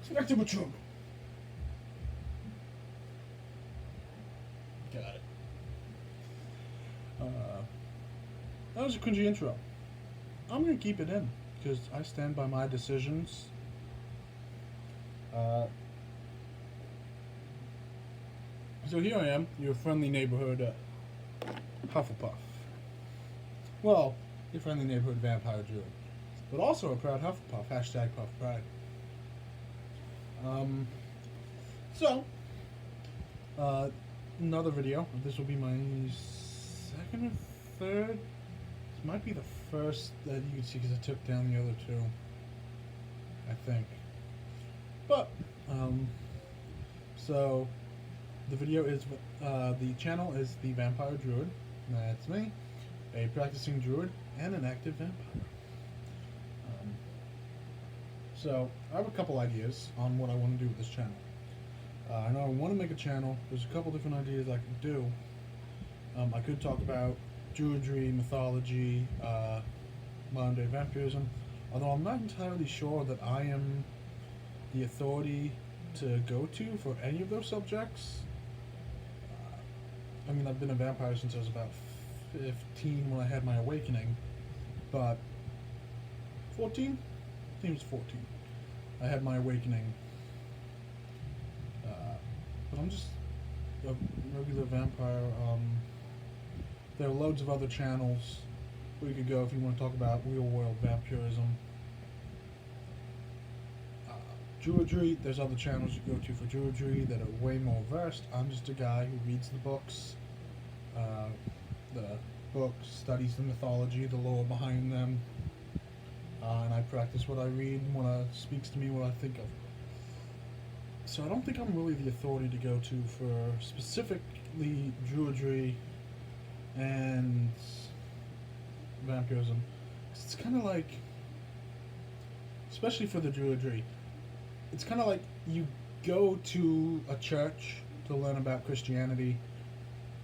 Spectre Patrol. Got it. That was a cringy intro. I'm gonna keep it in because I stand by my decisions. So here I am, your friendly neighborhood Hufflepuff. Well, your friendly neighborhood vampire druid, but also a proud Hufflepuff. Hashtag Puff Pride. Another video. This will be my second or third. This might be the first that you can see because I took down the other two, I think. But, so the video is, the channel is the Vampire Druid. That's me, a practicing druid and an active vampire. So I have a couple ideas on what I want to do with this channel. I know I want to make a channel. There's a couple different ideas I could do. I could talk about druidry, mythology, modern day vampirism, although I'm not entirely sure that I am the authority to go to for any of those subjects. I mean, I've been a vampire since I was about 15 when I had my awakening, but 14? I think it was 14. I had my awakening. But I'm just a regular vampire. There are loads of other channels where you could go if you want to talk about real world vampirism. Druidry, there's other channels you go to for druidry that are way more versed. I'm just a guy who reads the books, studies the mythology, the lore behind them, and I practice what I read, what speaks to me, what I think of. So I don't think I'm really the authority to go to for specifically druidry and vampirism. It's kind of like, especially for the druidry, it's kind of like you go to a church to learn about Christianity,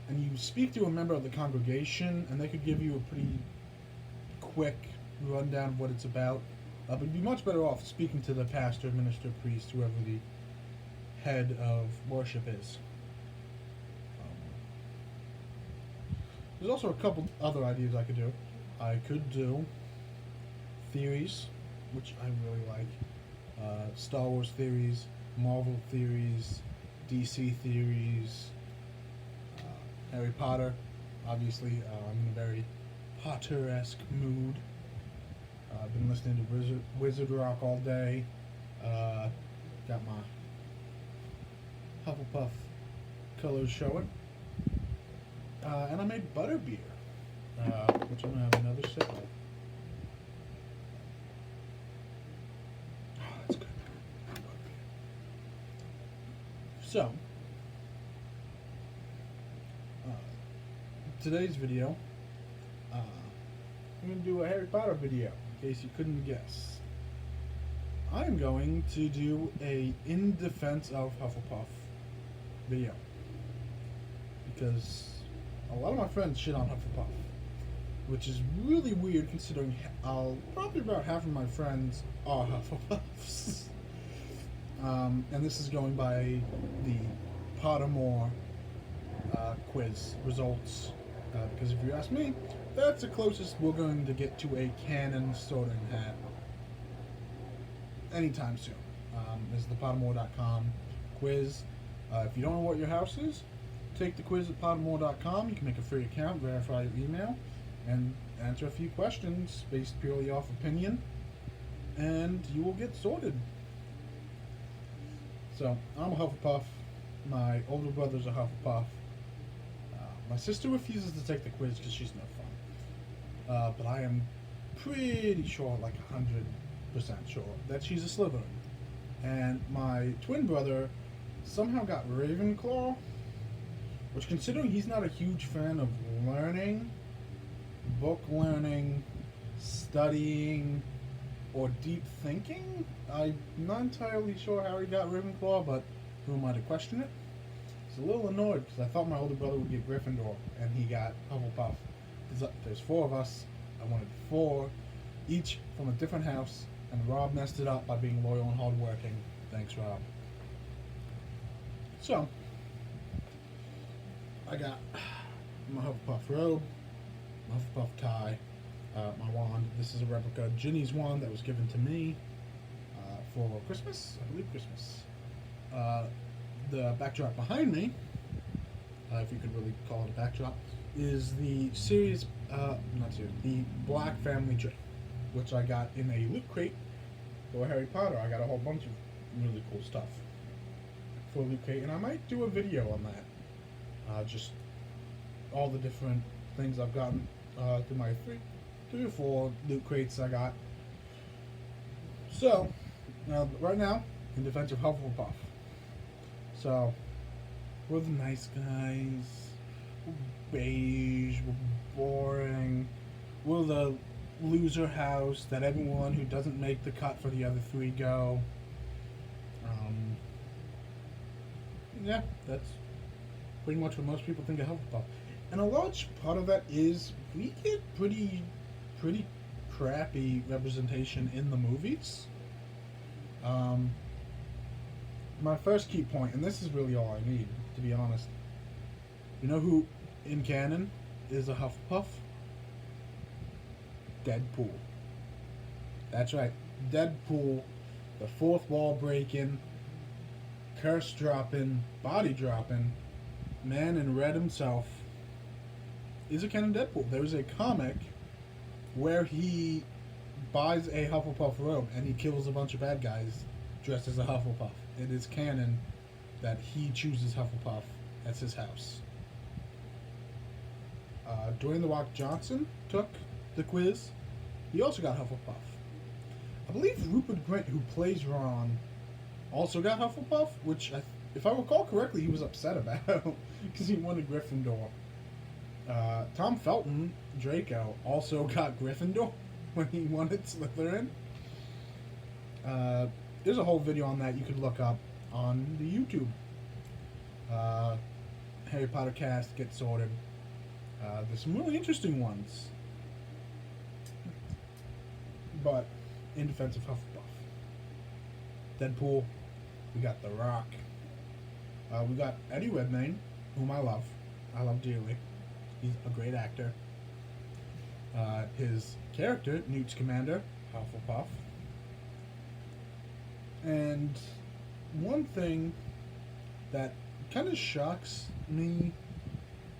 and you speak to a member of the congregation, and they could give you a pretty quick rundown of what it's about. But you'd be much better off speaking to the pastor, minister, priest, whoever the head of worship is. There's also a couple other ideas I could do. I could do theories, which I really like. Star Wars theories, Marvel theories, DC theories, Harry Potter. Obviously, I'm in a very Potter-esque mood. I've been listening to Wizard Rock all day. Got my Hufflepuff colors showing. And I made butterbeer, which I'm going to have another sip of. Oh, that's good. So, today's video, I'm going to do a Harry Potter video, in case you couldn't guess. I'm going to do a In Defense of Hufflepuff video, because a lot of my friends shit on Hufflepuff, which is really weird considering probably about half of my friends are Hufflepuffs. And this is going by the Pottermore quiz results, because if you ask me, that's the closest we're going to get to a canon sorting hat anytime soon. This is the Pottermore.com quiz. If you don't know what your house is, take the quiz at Pottermore.com. You can make a free account, verify your email, and answer a few questions based purely off opinion, and you will get sorted. So, I'm a Hufflepuff. My older brother's a Hufflepuff. My sister refuses to take the quiz because she's no fun. But I am pretty sure, like 100% sure, that she's a Slytherin. And my twin brother somehow got Ravenclaw, which, considering he's not a huge fan of learning, book learning, studying, or deep thinking, I'm not entirely sure how he got Ravenclaw, but who am I to question it? I was a little annoyed because I thought my older brother would get Gryffindor, and he got Hufflepuff. There's 4 of us. I wanted 4, each from a different house, and Rob messed it up by being loyal and hardworking. Thanks, Rob. So, I got my Hufflepuff robe, my Hufflepuff tie, my wand. This is a replica of Ginny's wand that was given to me for Christmas, I believe Christmas. The backdrop behind me, if you could really call it a backdrop, is the the Black Family tree, which I got in a loot crate for Harry Potter. I got a whole bunch of really cool stuff for loot crate, and I might do a video on that. Just all the different things I've gotten through my three or four loot crates I got. So, right now, in Defense of Hufflepuff. So, we're the nice guys. We're beige. We're boring. We're the loser house that everyone who doesn't make the cut for the other three go. Yeah, that's pretty much what most people think of Hufflepuff. And a large part of that is we get pretty crappy representation in the movies. My first key point, and this is really all I need, to be honest. You know who in canon is a Hufflepuff? Deadpool. That's right. Deadpool, the fourth wall breaking, curse dropping, body dropping, man in red himself, is a canon Deadpool. There's a comic where he buys a Hufflepuff robe and he kills a bunch of bad guys dressed as a Hufflepuff. It is canon that he chooses Hufflepuff as his house. Dwayne The Rock Johnson took the quiz. He also got Hufflepuff. I believe Rupert Grint, who plays Ron, also got Hufflepuff, which, if I recall correctly, he was upset about because he wanted Gryffindor. Tom Felton, Draco, also got Gryffindor when he wanted Slytherin. There's a whole video on that you could look up on the YouTube. Harry Potter cast, get sorted. There's some really interesting ones. But in Defense of Hufflepuff, Deadpool, we got The Rock. We got Eddie Redmayne, whom I love dearly. He's a great actor. His character, Newt Scamander, Hufflepuff. And one thing that kind of shocks me,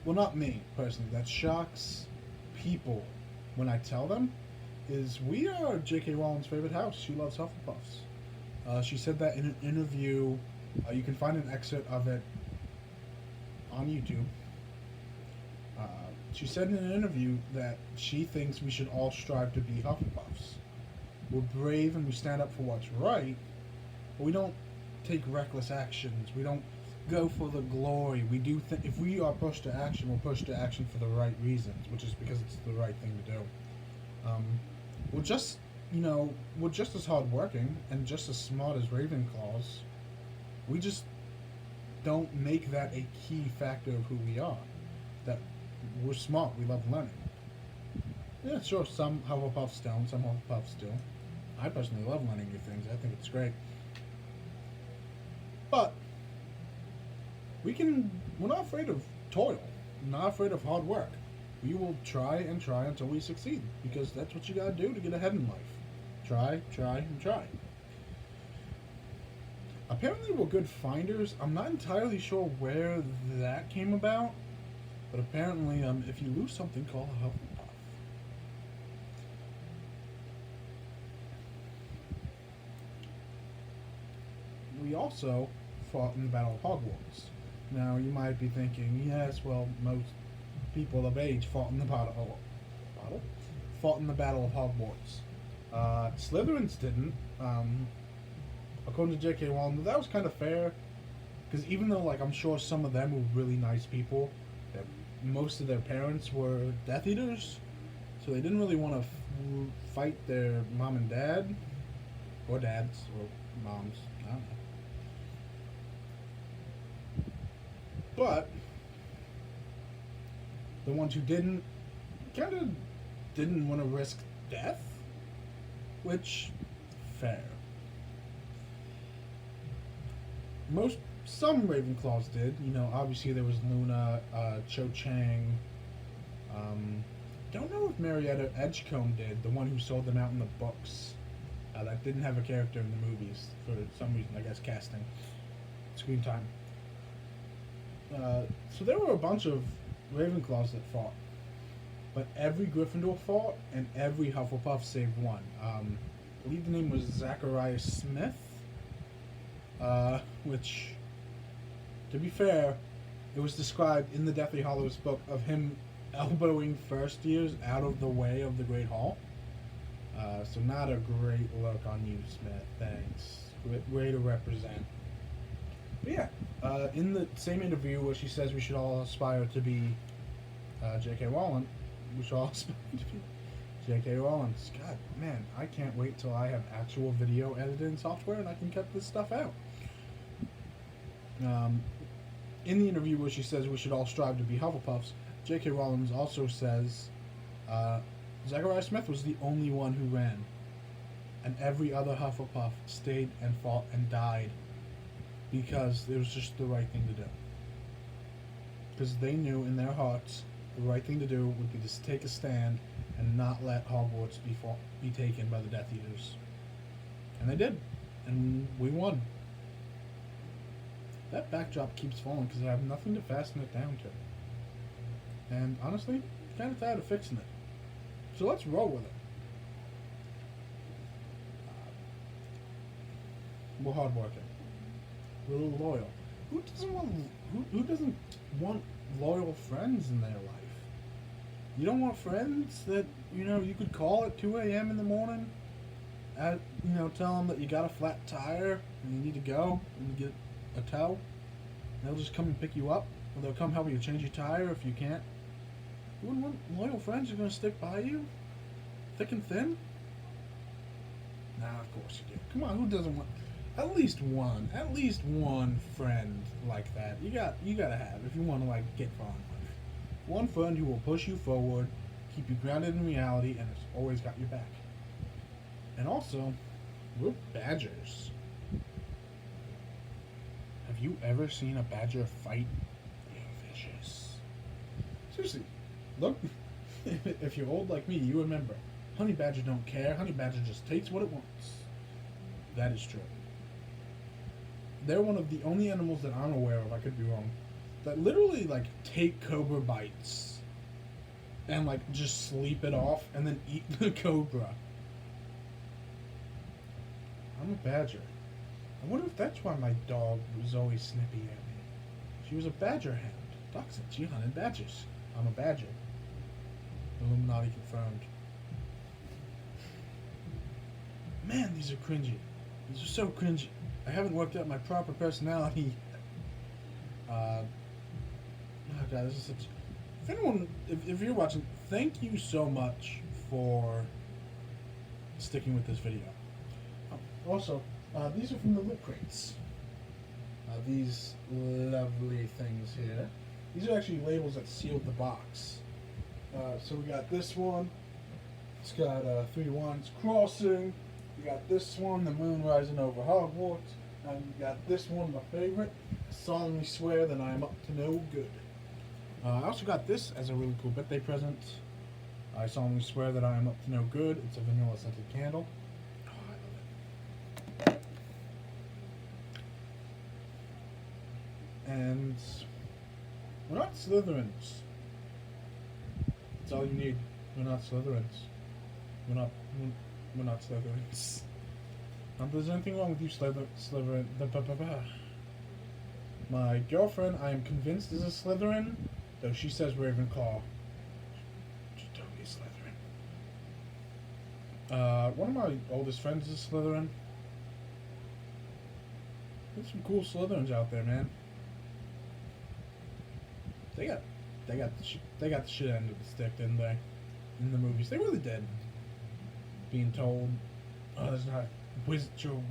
well, not me personally, that shocks people when I tell them, is we are J.K. Rowling's favorite house. She loves Hufflepuffs. She said that in an interview. You can find an excerpt of it on YouTube. She said in an interview that she thinks we should all strive to be Hufflepuffs. We're brave and we stand up for what's right, but we don't take reckless actions. We don't go for the glory. We do if we are pushed to action, we're pushed to action for the right reasons, which is because it's the right thing to do. We're just as hardworking and just as smart as Ravenclaws. We just don't make that a key factor of who we are. That we're smart, we love learning. Yeah, sure, some Hufflepuffs don't, some Hufflepuffs do. I personally love learning new things. I think it's great. But we're not afraid of toil. We're not afraid of hard work. We will try and try until we succeed, because that's what you gotta do to get ahead in life. Try, and try. Apparently we're good finders. I'm not entirely sure where that came about, but apparently if you lose something, call a Hufflepuff. We also fought in the Battle of Hogwarts. Now you might be thinking, yes, well, most people of age fought in the Battle of Hogwarts. Slytherins didn't. According to J.K. Rowling, that was kind of fair, because even though, I'm sure some of them were really nice people, that most of their parents were Death Eaters, so they didn't really want to fight their mom and dad, or dads, or moms, I don't know. But the ones who didn't, kind of didn't want to risk death, which, fair. some Ravenclaws did. You know, obviously there was Luna, Cho Chang. Don't know if Marietta Edgecombe did, the one who sold them out in the books. That didn't have a character in the movies for some reason, I guess casting, screen time. So there were a bunch of Ravenclaws that fought, but every Gryffindor fought, and every Hufflepuff save one. I believe the name was Zachariah Smith, which, to be fair, it was described in the Deathly Hallows book of him elbowing first years out of the way of the Great Hall. So not a great look on you, Smith. Thanks. Way to represent. But yeah, in the same interview where she says we should all aspire to be J.K. Rowling, we should all aspire to be J.K. Rowling. God, man, I can't wait till I have actual video editing software and I can cut this stuff out. In the interview where she says we should all strive to be Hufflepuffs, J.K. Rowling also says Zachariah Smith was the only one who ran, and every other Hufflepuff stayed and fought and died because it was just the right thing to do. Because they knew in their hearts the right thing to do would be to take a stand and not let Hogwarts be taken by the Death Eaters. And they did, and we won. That backdrop keeps falling because I have nothing to fasten it down to. And honestly, I'm kind of tired of fixing it. So let's roll with it. We're hardworking. We're a little loyal. Who doesn't want loyal friends in their life? You don't want friends that, you know, you could call at 2 a.m. in the morning, tell them that you got a flat tire and you need to go and get a tow. They'll just come and pick you up, or they'll come help you change your tire if you can't. You wouldn't want loyal friends who are going to stick by you? Thick and thin? Nah, of course you do. Come on, who doesn't want at least one friend like that? You gotta have, if you want to like get far in life. One friend who will push you forward, keep you grounded in reality, and has always got your back. And also, we're badgers. Have you ever seen a badger fight? They're vicious. Seriously, look, if you're old like me, you remember, honey badger don't care. Honey badger just takes what it wants. That is true. They're one of the only animals that I'm aware of, I could be wrong, that literally, like, take cobra bites and, like, just sleep it off and then eat the cobra. I'm a badger. I wonder if that's why my dog was always snippy at me. She was a badger hound. Dachshund. She hunted badgers. I'm a badger. Illuminati confirmed. Man, these are cringy. These are so cringy. I haven't worked out my proper personality. Oh god, this is such... If you're watching, thank you so much for sticking with this video. Also, these are from the Loot Crates. These lovely things here. These are actually labels that sealed the box. So we got this one. It's got 3 wands crossing. We got this one, the moon rising over Hogwarts. And we got this one, my favorite. I solemnly swear that I am up to no good. I also got this as a really cool birthday present. I solemnly swear that I am up to no good. It's a vanilla scented candle. Oh, I love it. And we're not Slytherins. That's all you need. We're not Slytherins. We're not Slytherins. Not that there's anything wrong with you, Slytherin. My girlfriend, I am convinced, is a Slytherin, though she says Ravenclaw. She's totally a Slytherin. One of my oldest friends is a Slytherin. There's some cool Slytherins out there, man. They got the shit end of the stick, didn't they? In the movies, they really did. Being told, oh, there's not a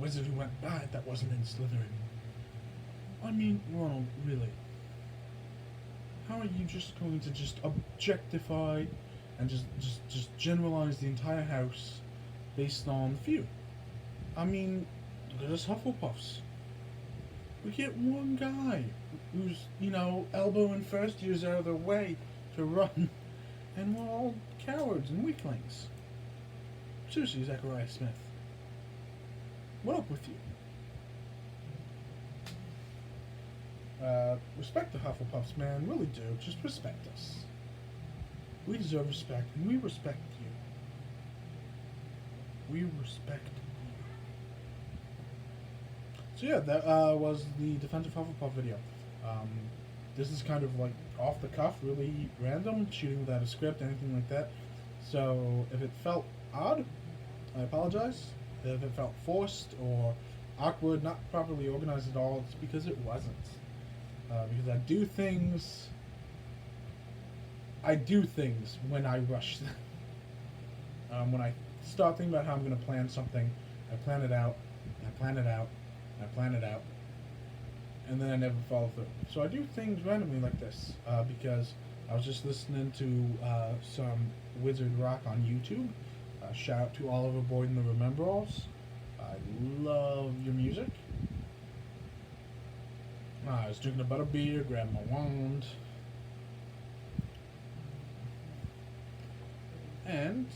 wizard who went by that wasn't in Slytherin. I mean, Ronald, really? How are you just going to just objectify and just generalize the entire house based on the few? I mean, look at us Hufflepuffs. We get one guy who's, elbowing first years out of their way to run, and we're all cowards and weaklings. Seriously, Zachariah Smith. What up with you? Respect the Hufflepuffs, man. Really do. Just respect us. We deserve respect, and we respect you. We respect you. So yeah, that was the Defense of Hufflepuff video. This is kind of like off the cuff, really random, shooting without a script, anything like that. So if it felt odd, I apologize. If it felt forced or awkward, not properly organized at all, it's because it wasn't. Because I do things when I rush them. When I start thinking about how I'm going to plan something, I plan it out, I plan it out, I plan it out, and then I never follow through. So I do things randomly like this, because I was just listening to some Wizard Rock on YouTube. Shout out to Oliver Boyd and the Remember-Alls. I love your music. I was drinking a butterbeer, grabbing my wand, and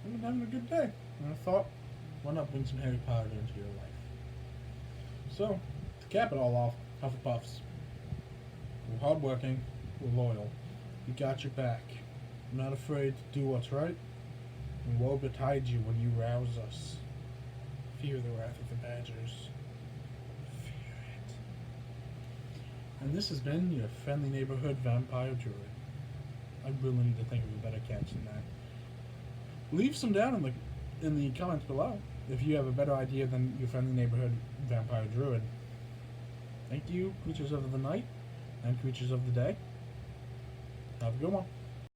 I've been having a good day. And I thought, why not bring some Harry Potter into your life? So, to cap it all off, Hufflepuffs, we're hardworking, we're loyal, we got your back. We're not afraid to do what's right, and woe betide you when you rouse us. Fear the wrath of the Badgers. Fear it. And this has been your friendly neighborhood vampire druid. I really need to think of a better catch than that. Leave some down in the comments below if you have a better idea than your friendly neighborhood vampire druid. Thank you, creatures of the night and creatures of the day. Have a good one.